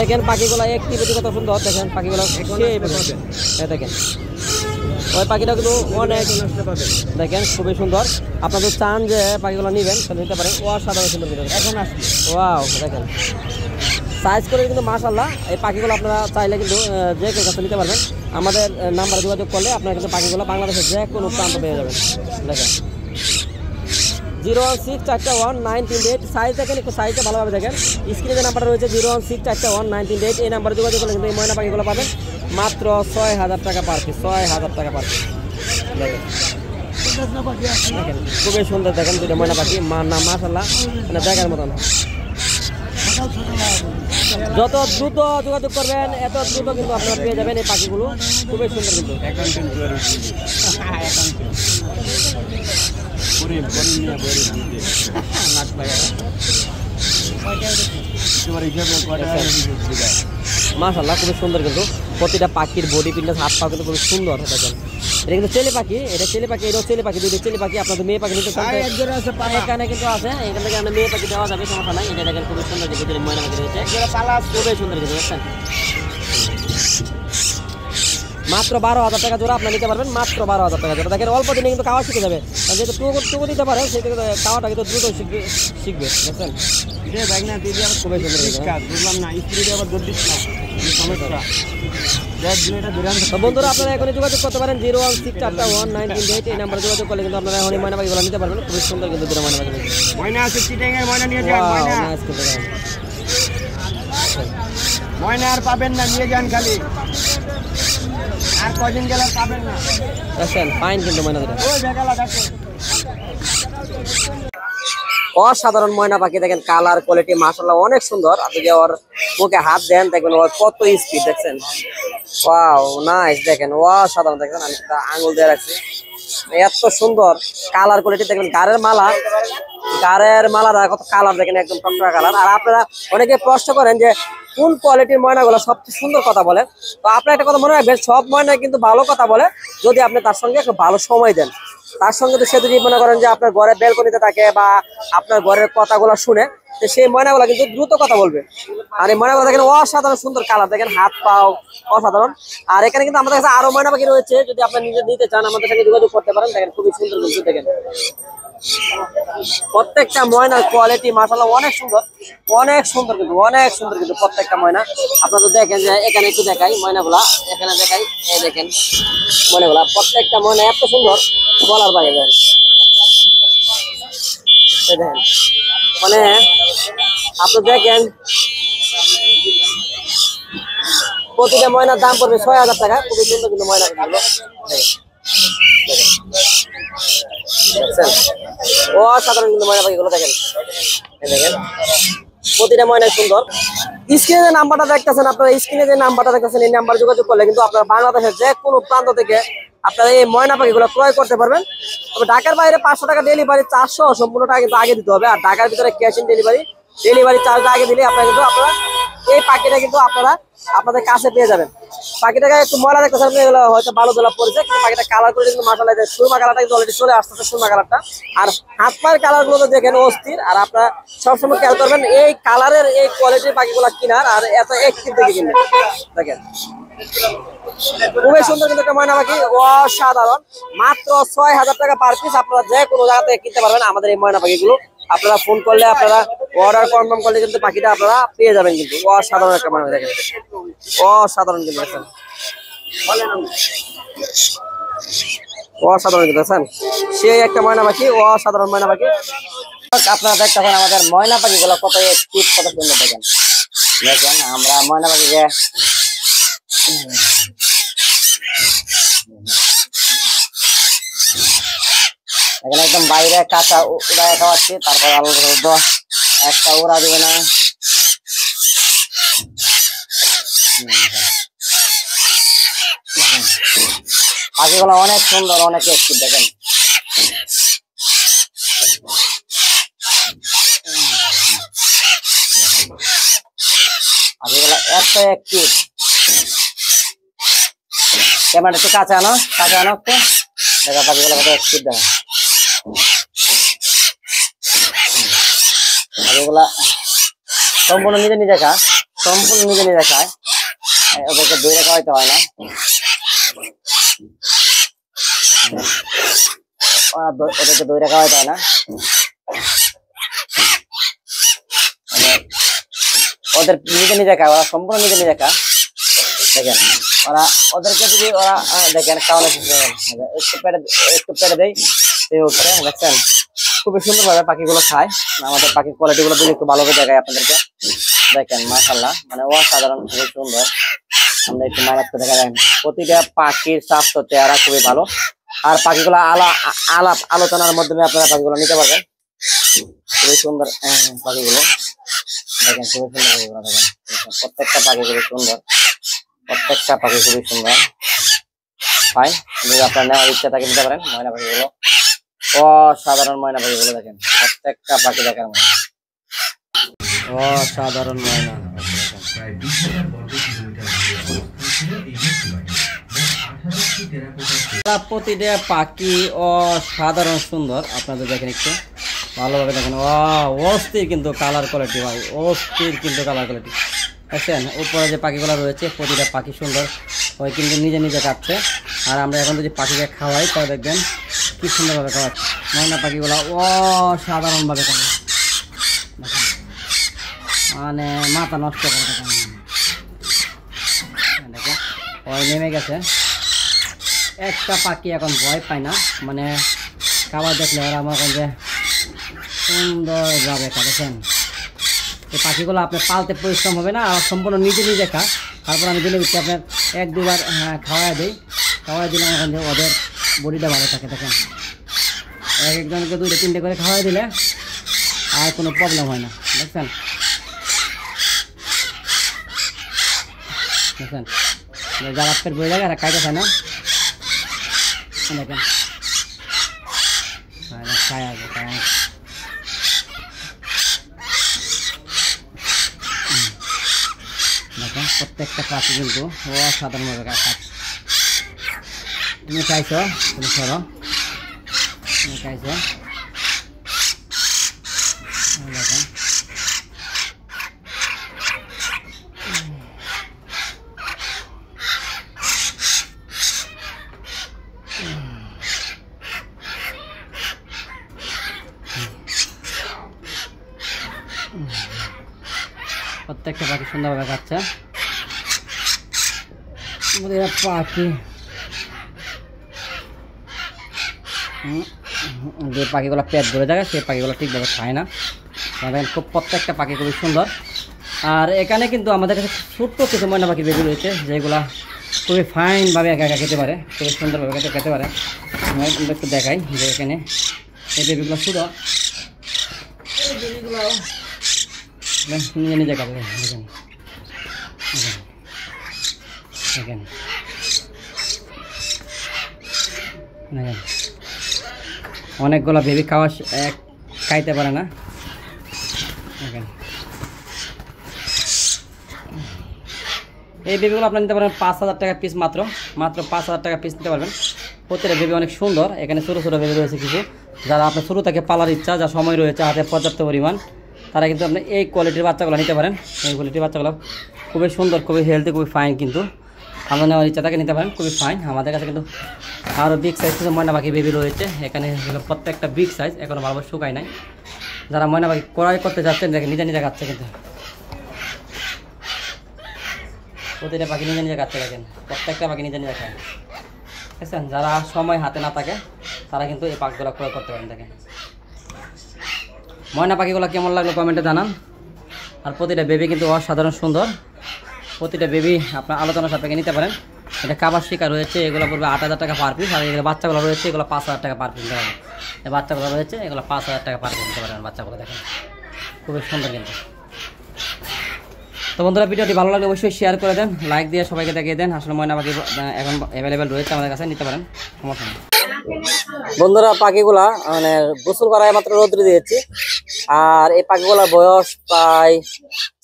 দেখেন পাখিগুলো একটি প্রতি কত সুন্দর, দেখেন পাখিগুলো দেখেন ওই পাখিটা কিন্তু অনেক দেখেন খুবই সুন্দর। আপনারা যদি চান যে পাখিগুলো নেবেন তাহলে নিতে পারেন। অসাধারণ সুন্দর এখন আসছে, ওয়াও দেখেন সাইজ করে কিন্তু মাশাআল্লাহ। এই পাখিগুলো আপনারা চাইলে কিন্তু যে কেউ কাছে নিতে পারবেন। আমাদের নাম্বারে যোগাযোগ করলে আপনারা কিন্তু পাখিগুলো বাংলাদেশের যে কোনো প্রান্ত পেয়ে যাবেন। দেখেন 016419338 সাইজ দেখেন, একটু সাইজটা ভালোভাবে দেখেন। স্ক্রিনে যে নাম্বারটা রয়েছে 016419338 এই নাম্বারে যোগাযোগ করলে কিন্তু এই ময়না পাখিগুলো পাবেন মাত্র 6000 টাকা পার পিস। 6000 টাকা পার পিস দেখেন খুবই সুন্দর। দেখেন দুটো ময়না পাখি মাশাআল্লাহ, মানে দেখার মতন। যত দ্রুত যোগাযোগ করবেন এত দ্রুত কিন্তু আপনারা পেয়ে যাবেন এই পাখিগুলো, খুবই সুন্দর কিন্তু। মাশাআল্লাহ খুবই সুন্দর কিন্তু প্রতিটা পাখির বডি ফিটনেস, হাত পা কিন্তু খুব সুন্দর। দেখেন এটা কিন্তু ছেলে পাখি, এটা ছেলে পাখি, এটাও ছেলে পাখি, দুটো ছেলে পাখি। আপনাদের মেয়ে পাখি নিতে চান এখানে কিন্তু আছে, এখান থেকে আমরা মেয়ে পাখি দেওয়া যাবে, সমস্যা নাই। এটা দেখেন খুবই সুন্দর কিন্তু ময়না পাখি রয়েছে, খুবই সুন্দর কিন্তু দেখছেন। মাত্র 12,000 টাকা জোড়া আপনারা নিতে পারবেন, মাত্র 12,000 টাকা জোড়া। দেখেন অল্প দিনে কিন্তু খাওয়া শিখে যাবে, যেহেতু টুকু দিতে পারে সেই থেকে খাওয়াটা কিন্তু দ্রুত শিখবে দেখছেন। খুবই সুন্দর বন্ধুরা, আপনারা এখনই যোগাযোগ করতে পারেন 016419338 এই নাম্বারে যোগাযোগ করলে কিন্তু আপনারা এখন ময়না পাখিগুলো নিতে পারবেন। খুবই সুন্দর কিন্তু দুটো ময়না পাখি। ময়না আর পাবেন না, নিয়ে যান খালি, আর কদিন গেলে পাবেন না। দেখেন ফাইন কিন্তু ময়না দুটো, ওই বেগালা দেখো অসাধারণ ময়না পাখি। দেখেন কালার কোয়ালিটি মাশাআল্লাহ অনেক সুন্দর। আপনি যে ওর মুখে হাত দেন দেখবেন ওর কত স্পিড দেখছেন। ওয়াও নাইস, দেখেন অসাধারণ। দেখেন আমি আঙুল দিয়ে রাখছি, এত সুন্দর কালার কোয়ালিটি। দেখবেন গাড়ের মালাটা কত কালার, দেখেন একদম টকটকা কালার। আর আপনারা অনেকে প্রশ্ন করেন যে কোন কোয়ালিটির ময়নাগুলো সবচেয়ে সুন্দর কথা বলে, তো আপনার একটা কথা মনে রাখবেন, সব ময়না কিন্তু ভালো কথা বলে যদি আপনি তার সঙ্গে একটু ভালো সময় দেন। তার সঙ্গে তো সে যদি মনে করেন যে আপনার ঘরে বেলকনিতে থাকে বা আপনার ঘরের কথাগুলো শুনে, তো সেই ময়নাগুলো কিন্তু দ্রুত কথা বলবে। আর এই ময়নাগুলো দেখেন অসাধারণ সুন্দর কালার, দেখেন হাত পাও অসাধারণ। আর এখানে কিন্তু আমাদের কাছে আরো ময়না পাখি রয়েছে, যদি আপনার নিজে নিতে চান আমাদের সঙ্গে যোগাযোগ করতে পারেন। দেখেন খুবই সুন্দর কিন্তু দেখেন প্রত্যেকটা ময়নার কোয়ালিটি মাশাআল্লাহ অনেক সুন্দর, অনেক সুন্দর কিন্তু, অনেক সুন্দর কিন্তু প্রত্যেকটা ময়না। আপনারা তো দেখেন যে এখানে একটু দেখাই ময়নাগুলা, এখানে দেখাই, এই দেখেন ময়নাগুলা, প্রত্যেকটা ময়না এত সুন্দর বলার বাইরে। দেখেন মানে আপনি দেখেন প্রতিটা ময়নার দাম পড়বে 6000 টাকা। খুবই সুন্দর কিন্তু ময়না গুলো অসাধারণ কিন্তু ময়না পাখিগুলো দেখেন। দেখেন প্রতিটা ময়না সুন্দর। স্ক্রিনে যে নাম্বারটা দেখতেছেন আপনারা, স্ক্রিনে যে নাম্বারটা দেখতেছেন এই নাম্বার যোগাযোগ করলে কিন্তু আপনারা বাংলাদেশের যে কোনো প্রান্ত থেকে আপনারা এই ময়না পাখিগুলো ক্রয় করতে পারবেন। তবে ঢাকার বাইরে 500 টাকা ডেলিভারি চার্জ সহ সম্পূর্ণ টাকা কিন্তু আগে দিতে হবে। আর ঢাকার ভিতরে ক্যাশ অন ডেলিভারি চার্জ আগে দিলে আপনারা কিন্তু এই পাখিটা কিন্তু আপনারা আপনাদের কাছে পেয়ে যাবেন। পাখিটাকে একটু ময়লা দেখতেছেন হয়তো ভালো দোলা পড়েছে, কিন্তু পাখিটা কালার করে কিন্তু মাশাআল্লাহ সুরমা কালারটা কিন্তু অলরেডি চলে আসতেছে, সুরমা কালারটা। আর হাত পায়ের কালার গুলো তো দেখেন অস্থির। আর আপনারা সবসময় খেয়াল করবেন এই কালারের এই কোয়ালিটির পাখিগুলো কিনার আর এত একটিভ থেকে কিনবেন। দেখেন খুবই সুন্দর কিন্তু একটা ময়না পাখি, অসাধারণ। মাত্র 6000 টাকা পার পিস। আপনারা যে কোনো জায়গা থেকে কিনতে পারবেন আমাদের এই ময়না পাখিগুলো। আপনারা ফোন করলে, আপনারা অর্ডার কনফার্ম করলে কিন্তু পাখিটা আপনারা পেয়ে যাবেন কিন্তু। অসাধারণ একটা ময়না দেখেন, অসাধারণ কিন্তু দেখেন, অসাধারণ কিন্তু দেখেন সেই একটা ময়না পাখি, অসাধারণ ময়না পাখি। আপনারা দেখতেছেন আমাদের ময়না পাখিগুলো কত একটিভ, কত সুন্দর দেখেন। দেখেন আমরা ময়না পাখিকে এখানে একদম বাইরে কাঁচা উড়ায় খাওয়াচ্ছি, তারপর আলাদা একটা উড়া দিবে না। পাখিগুলো অনেক সুন্দর, অনেক একটিভ দেখেন। পাখিগুলো এত একটিভ। ক্যামেরা একটু কাছে আনো একটু দেখা পাখিগুলো কত একটিভ দেখা। পাখিগুলা সম্পূর্ণ নিজে নিজে খা, সম্পূর্ণ নিজে নিজে খায়, ওদেরকে দইটা খাওয়াইতে হয় না। ওদেরকে দইটা খাওয়াইতে হয় না, ওদের নিজে নিজে খায়, ওরা সম্পূর্ণ নিজে নিজে খায়। দেখেন ওরা ওদেরকে যদি ওরা দেখেন খাওয়ানো একটু পেটে দেয় উঠছে, দেখছেন খুবই সুন্দর ভাবে পাখিগুলো খায়। আমাদের পাখির কোয়ালিটি গুলো যদি একটু ভালো করে দেখায় আপনাদেরকে, দেখেন মাশাআল্লাহ, মানে অসাধারণ, খুবই সুন্দর। আমরা একটু মেহনত করে দেখা যায়, প্রতিটা পাখির স্বাস্থ্য চেহারা খুবই ভালো। আর পাখিগুলো আলাপ আলোচনার মাধ্যমে আপনারা পাখিগুলো নিতে পারবেন। খুবই সুন্দর পাখিগুলো, দেখেন খুবই সুন্দর পাখিগুলো, দেখেন প্রত্যেকটা পাখি খুবই সুন্দর, প্রত্যেকটা পাখি খুবই সুন্দর। ভাই যদি আপনার নেওয়ার ইচ্ছা থাকে নিতে পারেন। ময়না পাখিগুলো অসাধারণ, ময়না পাখিগুলো দেখেন প্রত্যেকটা পাখি দেখার মতো অসাধারণ ময়না। প্রতিটা পাখি অসাধারণ সুন্দর, আপনাদের দেখেন একটু ভালোভাবে দেখেন। অস্থির কিন্তু কালার কোয়ালিটি ভাই, অস্থির কিন্তু কালার কোয়ালিটি। দেখছেন উপরে যে পাখিগুলো রয়েছে প্রতিটা পাখি সুন্দর, ওই কিন্তু নিজে নিজে খাচ্ছে। আর আমরা এখন যদি পাখিকে খাওয়াই তাহলে দেখবেন কি সুন্দরভাবে খাওয়াচ্ছে। ময়না পাখিগুলো অসাধারণভাবে খাবে, মানে মাথা নষ্ট করে দেখেন। দেখেন ওই নেমে গেছে, একটা পাখি এখন ভয় পায় না, মানে খাবার দেখলে ওরা আমার যে সুন্দর যাবে। দেখেন এই পাখিগুলো আপনার পালতে পরিশ্রম হবে না, আর সম্পূর্ণ নিজে নিজে খা। তারপর আমি দিলে দিচ্ছি আপনার 1-2 বার খাওয়াই দিই, খাওয়াই দিলে এখন যে ওদের বডিটা ভালো থাকে। দেখেন একজনকে 2-3টে করে খাওয়াই দিলে আর কোনো প্রবলেম হয় না। দেখছেন দেখছেন যারা পেট ভরে যায় এরা খাইতে চায় না, দেখেন খায় আসবে খায়। দেখেন প্রত্যেকটা পাখি কিন্তু অসাধারণভাবে খাচ্ছে। তুমি খাইছো, তুমি সরো, তুমি খাইছো। দেখেন প্রত্যেকটা পাখি সুন্দরভাবে খাচ্ছে। পাখি যে পাখিগুলো পেট ভরে থাকে সেই পাখিগুলো ঠিকভাবে খায় না। খুব প্রত্যেকটা পাখি খুবই সুন্দর। আর এখানে কিন্তু আমাদের কাছে ছোট্ট কিছু ময়না পাখি বেবি রয়েছে যেগুলা খুবই ফাইনভাবে একা একা খেতে পারে, খুবই সুন্দরভাবে খেতে পারে। আমরা একটু দেখাই যে এখানে এই বেবিগুলো ছোটো, এই বেবিগুলো নিজে নিজে খাবে। দেখেন দেখেন দেখেন অনেকগুলো বেবি খাইতে পারে না। দেখেন এই বেবিগুলো আপনার নিতে পারেন 5,000 টাকা পিস, মাত্র 5,000 টাকা পিস নিতে পারবেন। প্রত্যেকটা বেবি অনেক সুন্দর। এখানে ছোটো ছোটো বেবি রয়েছে কিছু, যারা আপনার শুরু থেকে পালার ইচ্ছা, যা সময় রয়েছে হাতে পর্যাপ্ত পরিমাণ, তারা কিন্তু আপনি এই কোয়ালিটির বাচ্চাগুলো নিতে পারেন। এই কোয়ালিটির বাচ্চাগুলো খুবই সুন্দর, খুবই হেলদি, খুবই ফাইন। কিন্তু আমরা নেওয়ার ইচ্ছা থাকে নিতে পারেন, খুবই ফাইন। আমাদের কাছে কিন্তু আরও বিগ সাইজ কিছু ময়না পাখি বেবি রয়েছে। এখানে প্রত্যেকটা বিগ সাইজ, এখনও ভালোভাবে শুকায় নাই। যারা ময়না পাখি ক্রয় করতে যাচ্ছেন দেখেন নিজে নিজে খাচ্ছে, কিন্তু প্রতিটা পাখি নিজে নিজে খাচ্ছে। দেখেন প্রত্যেকটা পাখি নিজে নিজে খায়। বুঝছেন, যারা সময় হাতে না থাকে তারা কিন্তু এই পাখিগুলো ক্রয় করতে পারেন। দেখেন ময়না পাখিগুলো কেমন লাগলো কমেন্টে জানান। আর প্রতিটা বেবি কিন্তু অসাধারণ সুন্দর। প্রতিটা বেবি আপনার আলোচনা সাপেক্ষে নিতে পারেন। এটা কাবার শিকার রয়েছে, এগুলো পড়বে 8,000 টাকা পার পিস। আর এগুলো বাচ্চাগুলো রয়েছে, এগুলো 5,000 টাকা পার পিস নিতে পারেন। এই বাচ্চাগুলো রয়েছে, এগুলো 5,000 টাকা পার পিস নিতে পারেন। বাচ্চাগুলো দেখেন খুবই সুন্দর কিন্তু। তো বন্ধুরা ভিডিওটি ভালো লাগলে অবশ্যই শেয়ার করে দেন, লাইক দিয়ে সবাইকে দেখিয়ে দেন। আসলে ময়না পাখি এখন অ্যাভেলেবেল রয়েছে আমাদের কাছে, নিতে পারেন, সমস্যা নেই। বন্ধুরা পাখিগুলা মানে গোসল করায় মাত্র রোদ্রে দিয়েছি। আর এই পাখিগুলার বয়স প্রায়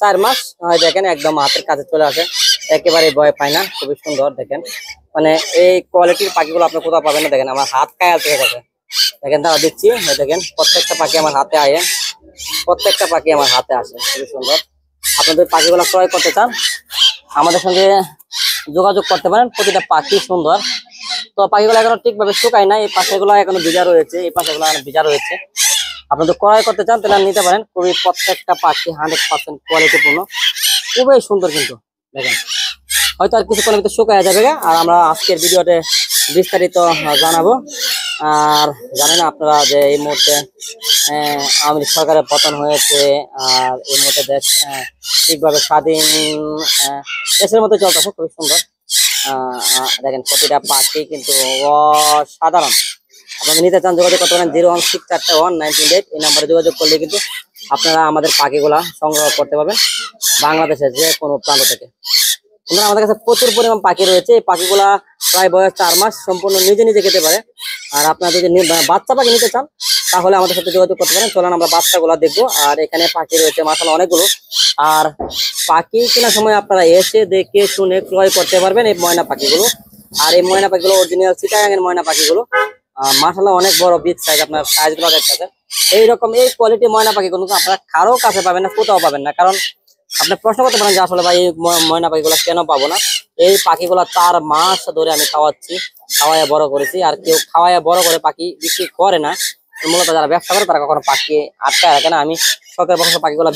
4 মাস। দেখেন একদম হাতের কাছে চলে আসে, একেবারে ভয় পায় না, খুবই সুন্দর। দেখেন মানে এই কোয়ালিটির পাখিগুলো আপনি কোথাও পাবেন না। দেখেন আমার হাত কায়া থেকে গেছে, দেখেন তারা দিচ্ছি। দেখেন প্রত্যেকটা পাখি আমার হাতে আয়ে, প্রত্যেকটা পাখি আমার হাতে আসে, খুবই সুন্দর। আপনাদের পাখিগুলো ক্রয় করতে চান আমাদের সঙ্গে যোগাযোগ করতে পারেন। প্রতিটা পাখি সুন্দর। তো পাখিগুলো এখনো ঠিকভাবে শুকায় না, এই পাখিগুলো এখনো ভিজা রয়েছে, এই পাখিগুলো এখনো ভিজা রয়েছে। আপনাদের ক্রয় করতে চান তাহলে নিতে পারেন। খুবই প্রত্যেকটা পাখি 100% কোয়ালিটিপূর্ণ, খুবই সুন্দর। কিন্তু দেখেন হয়তো আর কিছুক্ষণের ভিতরে শুকায় যাবে। আর আমরা আজকের ভিডিওতে বিস্তারিত জানাবো। আর জানেন আপনারা যে এই মুহূর্তে আওয়ামী লীগ সরকারের পতন হয়েছে, আর এই মুহূর্তে দেশ ঠিকভাবে স্বাধীন দেশের মধ্যে চলতেছে, খুবই সুন্দর। দেখেন প্রতিটা পাখি কিন্তু অসাধারণ। আপনারা নিতে চান যোগাযোগ করতে পারেন 016411928 এই নাম্বারে যোগাযোগ করলে কিন্তু আপনারা আমাদের পাখিগুলা সংগ্রহ করতে পারবেন বাংলাদেশের যে কোনো প্রান্ত থেকে। আমাদের কাছে প্রচুর পরিমাণ পাখি রয়েছে। এই পাখিগুলা প্রায় বয়স 4 মাস, সম্পূর্ণ নিজে নিজে খেতে পারে। আর আপনারা যদি বাচ্চা পাখি নিতে চান তাহলে আমাদের সাথে যোগাযোগ করতে পারেন। চলেন আমরা বাচ্চাগুলা দেখবো। আর এখানে পাখি রয়েছে মাশাআল্লাহ অনেকগুলো। আর পাখি কেনার সময় আপনারা এসে দেখে শুনে ক্রয় করতে পারবেন এই ময়না পাখিগুলো। আর এই ময়না পাখিগুলো অরিজিনাল চিটাগাং এর ময়না পাখিগুলো, মাশাআল্লাহ অনেক বড় বিগ সাইজ। আপনার সাইজগুলো দেখতেছেন এইরকম, এই কোয়ালিটি ময়না পাখিগুলো আপনারা কারো কাছে পাবেন না, কোথাও পাবেন না। কারণ আপনি প্রশ্ন করতে পারেন যে আসলে ভাই এই ময়না পাখিগুলো কেন পাবো না। এই পাখিগুলো 4 মাস ধরে আমি খাওয়াচ্ছি, খাওয়াইয়া বড় করেছি। আর কেউ খাওয়াইয়া বড় করে পাখি বিক্রি করে না, মূলত যারা ব্যবসা করে তারা কখনো পাখি আটকায় রাখে না। আমি শখের বছর পাখিগুলো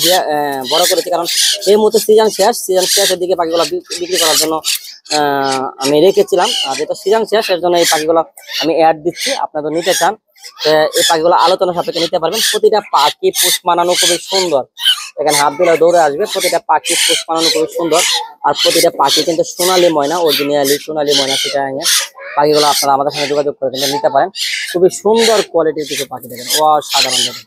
বড় করেছি, কারণ এই মুহূর্তে সিজন শেষের দিকে পাখিগুলো বিক্রি করার জন্য আমি রেখেছিলাম। আর যেটা সিজন শেষ এর জন্য এই পাখিগুলো আমি অ্যাড দিচ্ছি। আপনারা নিতে চান এই পাখিগুলো আলোচনা সাপেক্ষে নিতে পারবেন। প্রতিটা পাখি পুষ মানানো খুবই সুন্দর। এখানে হাত দিলে দৌড়ে আসবে। প্রতিটা পাখি পুষ মানানো খুবই সুন্দর। আর প্রতিটা পাখি কিন্তু সোনালী ময়না, অরিজিনালি সোনালী ময়না চিটাগাং এর পাখিগুলো আপনারা আমাদের সঙ্গে যোগাযোগ করে কিন্তু নিতে পারেন। খুবই সুন্দর কোয়ালিটির কিছু পাখি দেখেন, অসাধারণ দেখেন।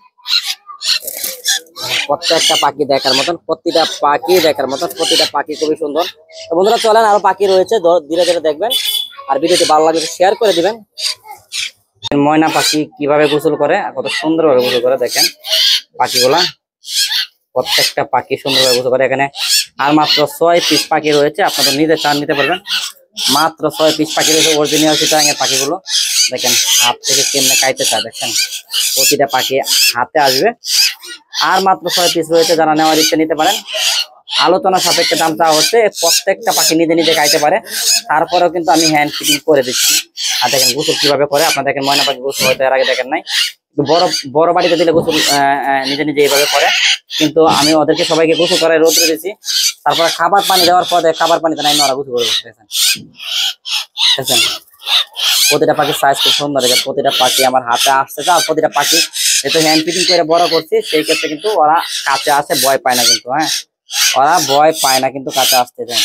প্রত্যেকটা পাখি দেখার মতন, প্রতিটা পাখি দেখার মতন, প্রতিটা পাখি খুবই সুন্দর। তো বন্ধুরা চলেন, আরো পাখি রয়েছে, ধীরে ধীরে দেখবেন। আর ভিডিওটি ভালো লাগলে শেয়ার করে দিবেন। ময়না পাখি কিভাবে গোসল করে, কত সুন্দরভাবে গোসল করে দেখেন পাখিগুলা। প্রত্যেকটা পাখি সুন্দরভাবে গোসল করে। এখানে আর মাত্র 6 পিস পাখি রয়েছে। আপনারা নিতে চান নিতে পারবেন। মাত্র 6 পিস পাখি রয়েছে, অরিজিনাল চিটাগাং এর পাখিগুলো। দেখেন হাত থেকে কেমনে খাইতে চায়, দেখেন প্রতিটা পাখি হাতে আসবে। আর মাত্র 6 পিস রয়েছে, যারা নেওয়ার ইচ্ছে নিতে পারেন। আলোচনা সাপেক্ষে দাম চাওয়া হচ্ছে। প্রত্যেকটা পাখি নিজে নিজে খাইতে পারে, তারপরেও কিন্তু আমি হ্যান্ড ফিটিং করে দিচ্ছি। আর দেখেন গোসল কিভাবে করে। আপনারা দেখেন ময়না পাখি গোসল হয়তো এর আগে দেখেন নাই, বড় বড় বাড়িতে দিলে গোসল নিজে নিজে এইভাবে করে। কিন্তু আমি ওদেরকে সবাইকে গোসল করে রোদ্রে দিয়েছি। তারপরে খাবার পানি দেওয়ার পরে খাবার পানিতে নাই ওরা গোসল করে বসতেছেন। প্রতিটা পাখির সাইজ খুব সুন্দর। প্রতিটা পাখি আমার হাতে আসছে। আর প্রতিটা পাখি যেহেতু হ্যান্ড ফিটিং করে বড় করছি, সেই ক্ষেত্রে কিন্তু ওরা কাছে আসে, ভয় পায় না কিন্তু। হ্যাঁ, ওরা ভয় পায় না কিন্তু কাছে আসতে দেন।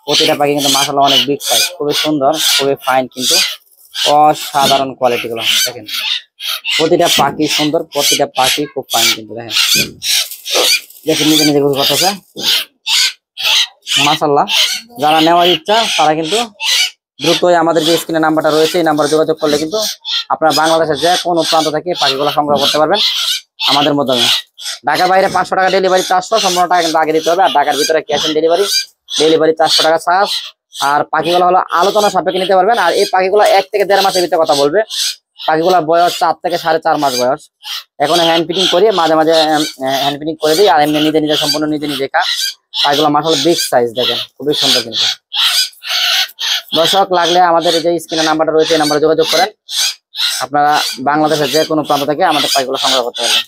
প্রতিটা পাখি কিন্তু মাশাআল্লাহ অনেক বিগ সাইজ, খুবই সুন্দর, খুবই ফাইন, কিন্তু অসাধারণ কোয়ালিটি গুলো দেখেন। প্রতিটা পাখি সুন্দর, প্রতিটা পাখি খুব ফাইন কিন্তু দেখেন। দেখেন নিজে নিজে গোসল করতেছে মাশাআল্লাহ। যারা নেওয়ার ইচ্ছা তারা কিন্তু দ্রুতই আমাদের যে স্ক্রিনে নাম্বারটা রয়েছে এই নাম্বারে যোগাযোগ করলে কিন্তু আপনারা বাংলাদেশের যে কোনো প্রান্ত থেকে পাখিগুলো সংগ্রহ করতে পারবেন আমাদের মাধ্যমে। ঢাকার বাইরে 500 টাকা ডেলিভারি, 400 সম্পূর্ণ টাকা কিন্তু আগে দিতে হবে। আর ঢাকার ভিতরে ক্যাশ অন ডেলিভারি, 400 টাকা চার্জ। আর পাখিগুলো হলো আলোচনা সাপেক্ষে নিতে পারবেন। আর এই পাখিগুলো 1 থেকে 1.5 মাসের ভিতরে কথা বলবে। পাখিগুলোর বয়স 4 থেকে 4.5 মাস বয়স। এখন হ্যান্ড ফিটিং করিয়ে মাঝে মাঝে হ্যান্ড ফিটিং করে দিই। আর এমনি নিজে নিজে সম্পূর্ণ নিজে নিজে খা। পাখিগুলো মাশাআল্লাহ বিগ সাইজ দেখেন, খুবই সুন্দর কিন্তু। দর্শক লাগলে আমাদের যে স্ক্রিনে নাম্বারটা রয়েছে এই নাম্বারে যোগাযোগ করেন। আপনারা বাংলাদেশের যে কোনো প্রান্ত থেকে আমাদের পাখিগুলো সংগ্রহ করতে পারবেন।